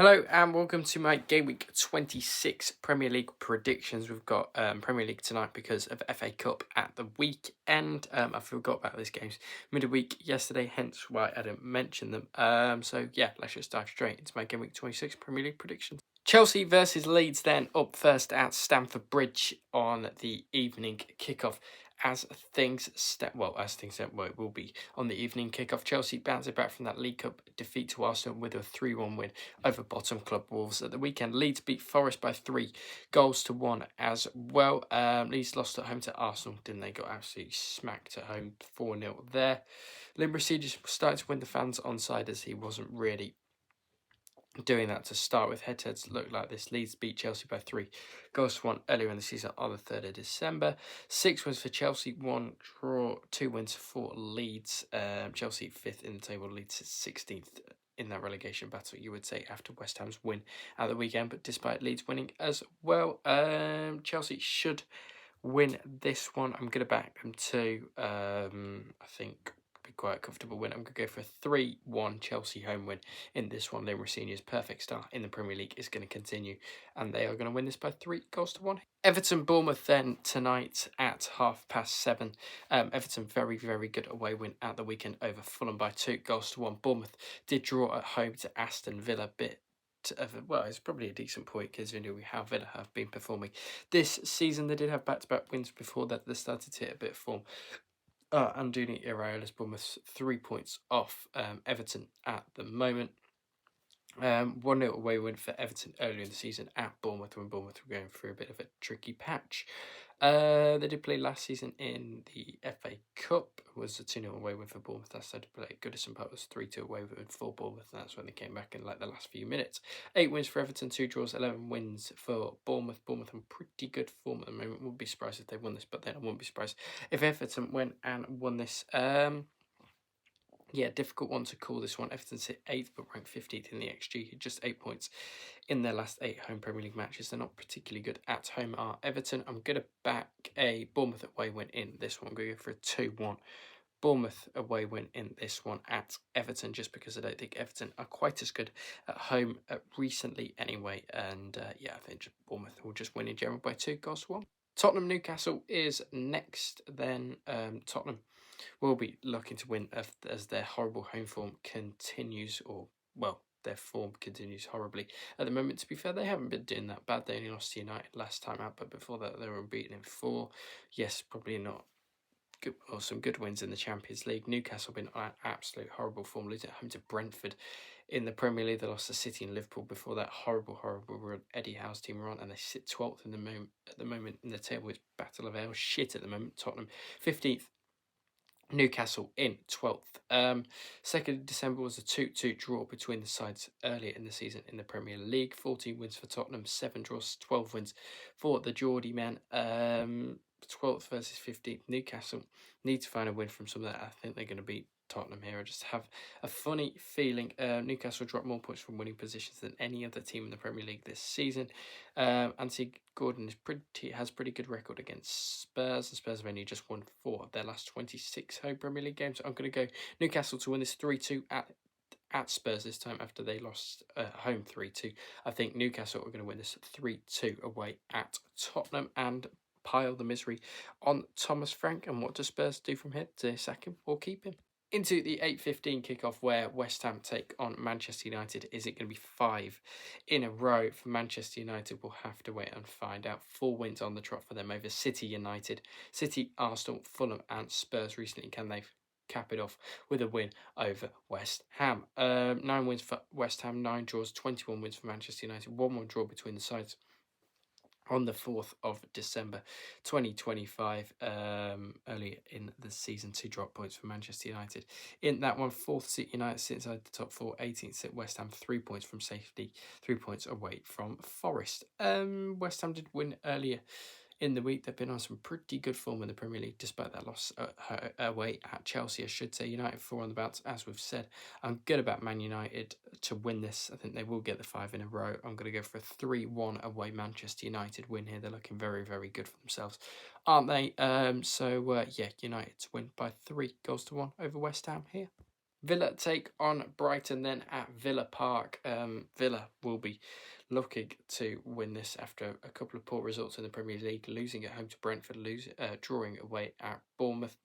Hello and welcome to my Game Week 26 Premier League predictions. We've got Premier League tonight because of FA Cup at the weekend. I forgot about these games midweek yesterday, hence why I didn't mention them. So yeah, let's just dive straight into my Game Week 26 Premier League predictions. Chelsea versus Leeds then up first at Stamford Bridge on the evening kickoff. As things stand, it will be on the evening kickoff. Chelsea bouncing back from that League Cup defeat to Arsenal with a 3-1 win over bottom club Wolves at the weekend. Leeds beat Forest by 3-1 as well. Leeds lost at home to Arsenal, didn't they? Got absolutely smacked at home 4-0 there. Limerick just started to win the fans on side as he wasn't really doing that to start with. Head-to-heads look like this. Leeds beat Chelsea by 3-1 earlier in the season on the 3rd of December. 6 wins for Chelsea, 1 draw, 2 wins for Leeds. Chelsea 5th in the table, Leeds 16th in that relegation battle, you would say, after West Ham's win at the weekend. But despite Leeds winning as well, Chelsea should win this one. I'm going to back them to, I think, be quite a comfortable win. I'm going to go for a 3-1 Chelsea home win in this one. Limerick Senior's perfect start in the Premier League is going to continue, and they are going to win this by 3-1. Everton Bournemouth then tonight at 7:30. Everton very, very good away win at the weekend over Fulham by 2-1. Bournemouth did draw at home to Aston Villa, it's probably a decent point considering how Villa have been performing this season. They did have back-to-back wins before that. They started to hit a bit of form. Andoni Iraola's Bournemouth 3 points off Everton at the moment. 1-0 away win for Everton earlier in the season at Bournemouth when Bournemouth were going through a bit of a tricky patch. They did play last season in the FA Cup. It was a 2-0 away win for Bournemouth. Last time to play Goodison Park was 3-2 away win for Bournemouth, and that's when they came back in like the last few minutes. 8 wins for Everton, 2 draws, 11 wins for Bournemouth. Bournemouth in pretty good form at the moment. Wouldn't be surprised if they won this, but then I wouldn't be surprised if Everton went and won this. Difficult one to call this one. Everton sit 8th but ranked 15th in the XG, just 8 points in their last 8 home Premier League matches. They're not particularly good at home, are Everton. I'm going to back a Bournemouth away win in this one. I'm going to go for a 2-1 Bournemouth away win in this one at Everton, just because I don't think Everton are quite as good at home recently anyway. And I think Bournemouth will just win in general by 2-1. Tottenham Newcastle is next. Then Tottenham will be looking to win as their horrible home form continues, their form continues horribly at the moment. To be fair, they haven't been doing that bad. They only lost to United last time out, but before that they were unbeaten in 4. Yes, probably not good, or some good wins in the Champions League. Newcastle been on absolute horrible form, losing at home to Brentford in the Premier League. They lost to City and Liverpool before that horrible run Eddie Howe's team were on, and they sit 12th in at the moment in the table. It's battle of hell shit at the moment. Tottenham 15th. Newcastle in 12th. 2nd of December was a 2-2 draw between the sides earlier in the season in the Premier League. 14 wins for Tottenham, 7 draws, 12 wins for the Geordie men. 12th versus 15th. Newcastle need to find a win from some of that. I think they're going to beat Tottenham here. I just have a funny feeling Newcastle dropped more points from winning positions than any other team in the Premier League this season. Anthony Gordon has pretty good record against Spurs. The Spurs have only just won 4 of their last 26 home Premier League games. So I'm going to go Newcastle to win this 3-2 at Spurs this time after they lost home 3-2. I think Newcastle are going to win this 3-2 away at Tottenham and pile the misery on Thomas Frank. And what does Spurs do from here? Do they sack him or keep him? Into the 8:15 kickoff where West Ham take on Manchester United. Is it going to be 5 in a row for Manchester United? We'll have to wait and find out. 4 wins on the trot for them over City United, City, Arsenal, Fulham and Spurs recently. Can they cap it off with a win over West Ham? 9 wins for West Ham, 9 draws, 21 wins for Manchester United, 1-1 draw between the sides on the 4th of December 2025, earlier in the season. 2 drop points for Manchester United in that one. 4th seat United sit inside the top 4. 18th sit West Ham, 3 points from safety, 3 points away from Forest. West Ham did win earlier in the week. They've been on some pretty good form in the Premier League despite that loss away at Chelsea, I should say. United 4 on the bounce, as we've said. I'm good about Man United to win this. I think they will get the 5 in a row. I'm going to go for a 3-1 away Manchester United win here. They're looking very, very good for themselves, aren't they? United to win by 3-1 over West Ham here. Villa take on Brighton then at Villa Park. Villa will be looking to win this after a couple of poor results in the Premier League, losing at home to Brentford, drawing away at Bournemouth.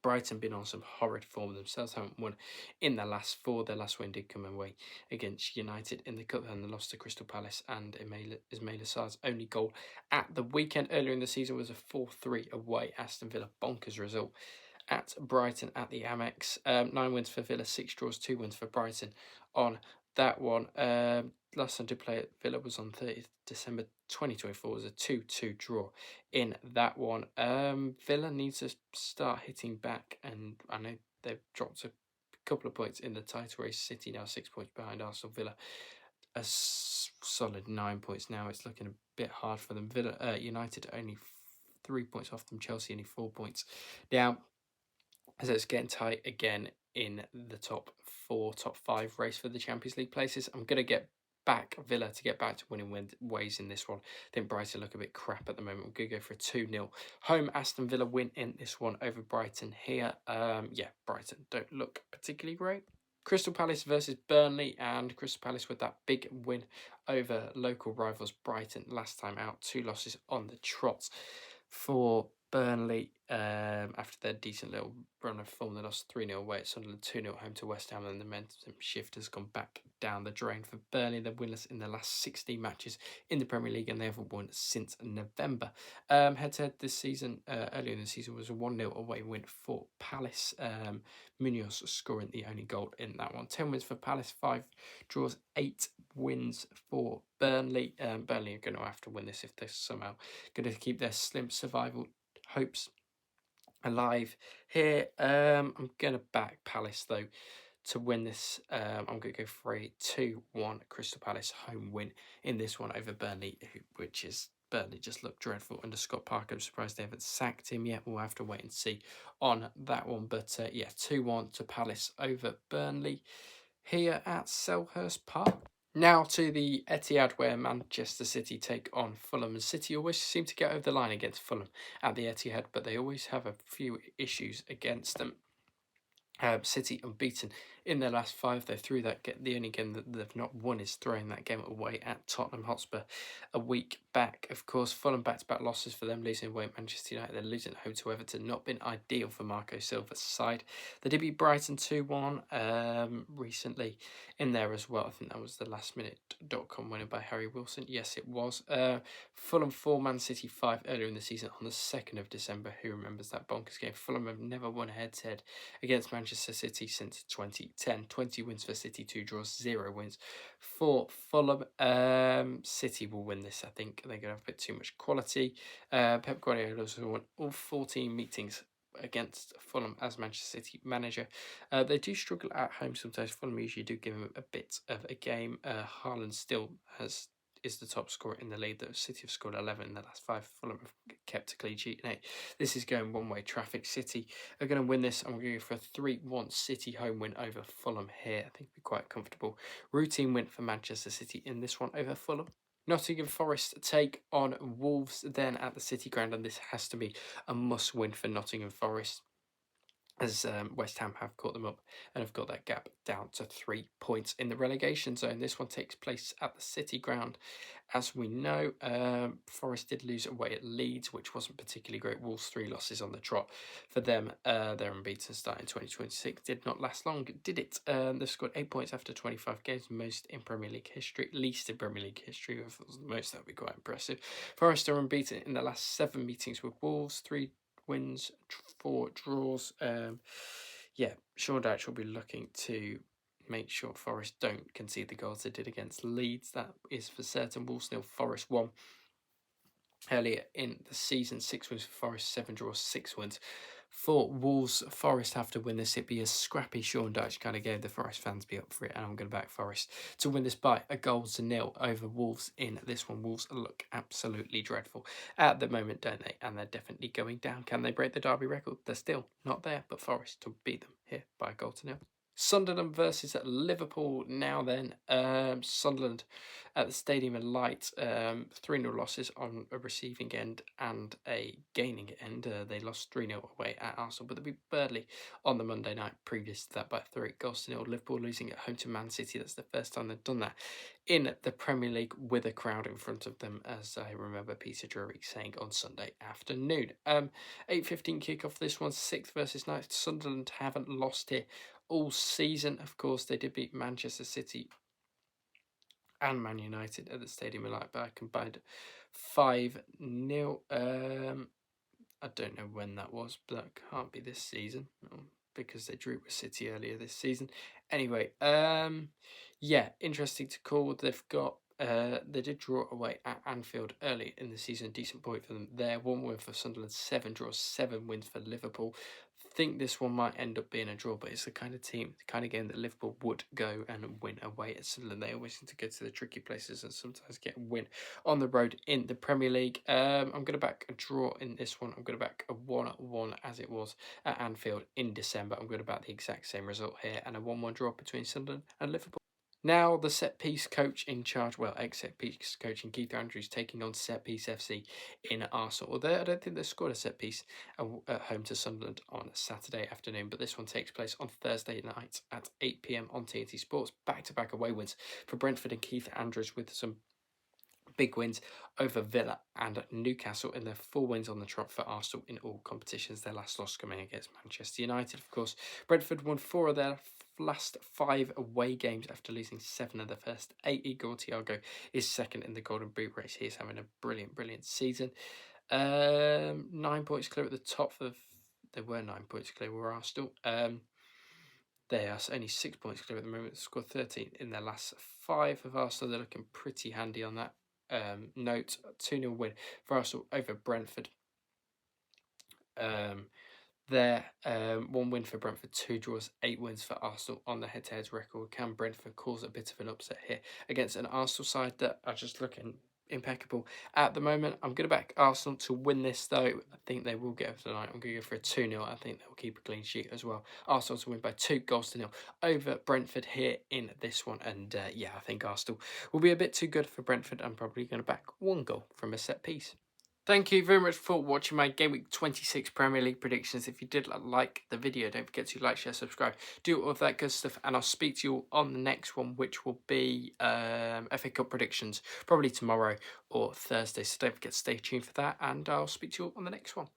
Brighton been on some horrid form themselves, haven't won in their last four. Their last win did come away against United in the Cup, and they lost to Crystal Palace, and Ismaila Sarr's only goal at the weekend earlier in the season was a 4-3 away Aston Villa bonkers result at Brighton at the Amex. 9 wins for Villa, 6 draws, 2 wins for Brighton on that one. Last time to play at Villa was on 30th December 2024. It was a 2-2 draw in that one. Villa needs to start hitting back, and I know they've dropped a couple of points in the title race. City now 6 points behind Arsenal. Villa a solid 9 points now. It's looking a bit hard for them. United only 3 points off them. Chelsea only 4 points down. So it's getting tight again in the top 5 race for the Champions League places. I'm going to get back Villa to get back to winning ways in this one. I think Brighton look a bit crap at the moment. We're going to go for a 2-0 home Aston Villa win in this one over Brighton here. Brighton don't look particularly great. Crystal Palace versus Burnley, and Crystal Palace with that big win over local rivals Brighton last time out. 2 losses on the trot for Burnley after their decent little run of form. They lost 3-0 away at Sunderland, 2-0 home to West Ham, and the momentum shift has gone back down the drain for Burnley. They're winless in their last 16 matches in the Premier League, and they haven't won since November. Head-to-head this season, earlier in the season, was a 1-0 away win for Palace. Munoz scoring the only goal in that one. 10 wins for Palace, 5 draws, 8 wins for Burnley. Burnley are going to have to win this if they're somehow going to keep their slim survival hopes alive here. I'm going to back Palace though to win this. I'm going to go for a 2-1 Crystal Palace home win in this one over Burnley, which is Burnley just looked dreadful under Scott Parker. I'm surprised they haven't sacked him yet. We'll have to wait and see on that one. But 2-1 to Palace over Burnley here at Selhurst Park. Now to the Etihad, where Manchester City take on Fulham. And City always seem to get over the line against Fulham at the Etihad, but they always have a few issues against them. City unbeaten in their last 5. They're through that. The only game that they've not won is throwing that game away at Tottenham Hotspur a week back. Of course, Fulham back-to-back losses for them, losing away at Manchester United. They're losing at home to Everton. Not been ideal for Marco Silva's side. They did beat Brighton 2-1 recently in there as well. I think that was the lastminute.com winner by Harry Wilson. Yes, it was. Fulham 4, Man City 5 earlier in the season on the 2nd of December. Who remembers that bonkers game? Fulham have never won head-to-head against Manchester City since 2010. 20 wins for City, 2 draws, 0 wins for Fulham. City will win this, I think. They're going to have a bit too much quality. Pep Guardiola also won all 14 meetings against Fulham as Manchester City manager. They do struggle at home sometimes. Fulham usually do give them a bit of a game. Haaland still is the top scorer in the league. The City have scored 11 in the last 5. Fulham have kept a clean sheet in 8. This is going one-way traffic. City are going to win this. I'm going to go for a 3-1 City home win over Fulham here. I think it'll be quite comfortable. Routine win for Manchester City in this one over Fulham. Nottingham Forest take on Wolves then at the City Ground, and this has to be a must-win for Nottingham Forest, as West Ham have caught them up and have got that gap down to 3 points in the relegation zone. This one takes place at the City Ground. As we know, Forest did lose away at Leeds, which wasn't particularly great. Wolves 3 losses on the trot for them. Their unbeaten start in 2026 did not last long, did it? They've scored 8 points after 25 games, most in Premier League history, least in Premier League history. If it was the most, that would be quite impressive. Forest are unbeaten in the last 7 meetings with Wolves, 3 wins, 4 draws. Sean Dyche will be looking to make sure Forest don't concede the goals they did against Leeds. That is for certain. Wolves 0, Forest 1. Earlier in the season, 6 wins for Forest, 7 draws, 6 wins for Wolves. Forest have to win this. It'd be a scrappy Sean Dyche kind of game. The Forest fans be up for it, and I'm going to back Forest to win this by a 1-0 over Wolves in this one. Wolves look absolutely dreadful at the moment, don't they? And they're definitely going down. Can they break the Derby record? They're still not there, but Forest to beat them here by a 1-0. Sunderland versus Liverpool now then. Sunderland at the Stadium of Light, 3-0 losses on a receiving end and a gaining end. They lost 3-0 away at Arsenal, but they beat Burnley on the Monday night previous to that by 3 goals to 0. Liverpool losing at home to Man City. That's the first time they've done that in the Premier League with a crowd in front of them, as I remember Peter Drury saying on Sunday afternoon. 8:15 kickoff. This one's 6th versus 9th. Sunderland haven't lost here all season. Of course, they did beat Manchester City and Man United at the Stadium of Light by a combined 5-0. I don't know when that was, but that can't be this season because they drew with City earlier this season. Anyway, yeah, interesting to call. They've got they did draw away at Anfield early in the season. Decent point for them there. 1 win for Sunderland, 7 draws, 7 wins for Liverpool. Think this one might end up being a draw, but it's the kind of team, the kind of game that Liverpool would go and win away at Sunderland. They always seem to go to the tricky places and sometimes get a win on the road in the Premier League. I'm going to back a draw in this one. I'm going to back a 1-1 as it was at Anfield in December. I'm going to back the exact same result here and a 1-1 draw between Sunderland and Liverpool. Now the set-piece coach in charge, well, ex-set-piece coach in Keith Andrews taking on Set-Piece FC in Arsenal. Although I don't think they scored a set-piece at home to Sunderland on Saturday afternoon, but this one takes place on Thursday night at 8 p.m. on TNT Sports. Back-to-back away wins for Brentford and Keith Andrews with some big wins over Villa and Newcastle in their 4 wins on the trot for Arsenal in all competitions. Their last loss coming against Manchester United, of course. Brentford won 4 of their last 5 away games after losing 7 of the first 8. Igor Thiago is second in the Golden Boot race. He is having a brilliant season. 9 points clear at the top of... There were 9 points clear, were Arsenal. They are only 6 points clear at the moment. They scored 13 in their last 5 of Arsenal. They're looking pretty handy on that note. 2-0 win for Arsenal over Brentford. There, 1 win for Brentford, 2 draws, 8 wins for Arsenal on the head-to-head record. Can Brentford cause a bit of an upset here against an Arsenal side that are just looking impeccable at the moment? I'm going to back Arsenal to win this, though. I think they will get over tonight. I'm going to go for a 2-0. I think they'll keep a clean sheet as well. Arsenal to win by 2-0 over Brentford here in this one. And yeah, I think Arsenal will be a bit too good for Brentford. I'm probably going to back 1 goal from a set piece. Thank you very much for watching my Game Week 26 Premier League predictions. If you did like the video, don't forget to like, share, subscribe, do all of that good stuff, and I'll speak to you all on the next one, which will be FA Cup predictions, probably tomorrow or Thursday. So don't forget to stay tuned for that, and I'll speak to you all on the next one.